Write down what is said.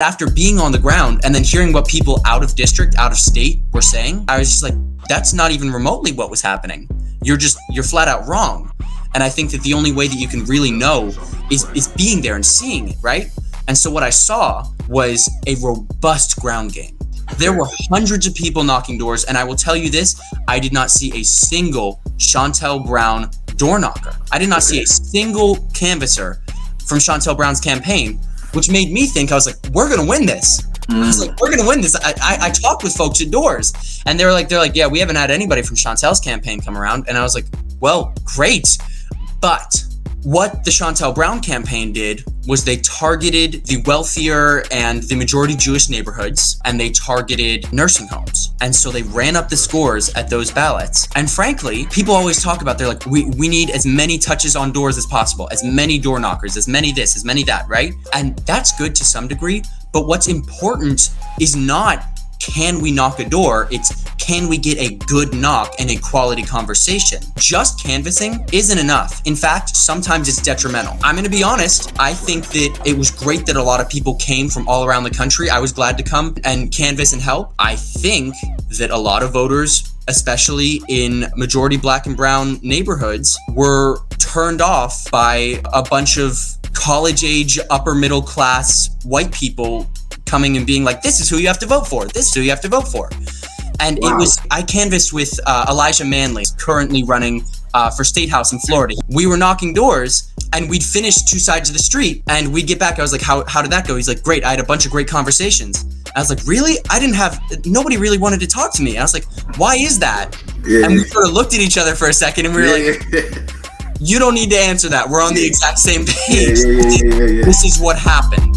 After being on the ground and then hearing what people out of district, out of state were saying, I was just like, that's not even remotely what was happening. You're flat out wrong. And I think that the only way that you can really know is being there and seeing it, right? And so what I saw was a robust ground game. There were hundreds of people knocking doors, and I will tell you this, I did not see a single Shontel Brown door knocker. I did not see a single canvasser from Shontel Brown's campaign, which made me think, I was like, we're gonna win this. I was like, we're gonna win this. I talked with folks at doors, and they're like, yeah, we haven't had anybody from Shontel's campaign come around. And I was like, well, great. But what the Shontel Brown campaign did was they targeted the wealthier and the majority Jewish neighborhoods, and they targeted nursing homes. And so they ran up the scores at those ballots. And frankly, people always talk about, they're like, we need as many touches on doors as possible, as many door knockers, as many this, as many that, right? And that's good to some degree. But what's important is not, can we knock a door? It's, can we get a good knock and a quality conversation? Just canvassing isn't enough. In fact, sometimes it's detrimental. I'm gonna be honest, I think that it was great that a lot of people came from all around the country. I was glad to come and canvass and help. I think that a lot of voters, especially in majority Black and brown neighborhoods, were turned off by a bunch of college age, upper middle class white people coming and being like, this is who you have to vote for. This is who you have to vote for. And wow. I canvassed with Elijah Manley, currently running for State House in Florida. We were knocking doors and we'd finish two sides of the street and we'd get back. I was like, how did that go? He's like, great. I had a bunch of great conversations. I was like, really? Nobody really wanted to talk to me. And I was like, why is that? Yeah. And we sort of looked at each other for a second and we were like, you don't need to answer that. We're on the exact same page. This is what happened.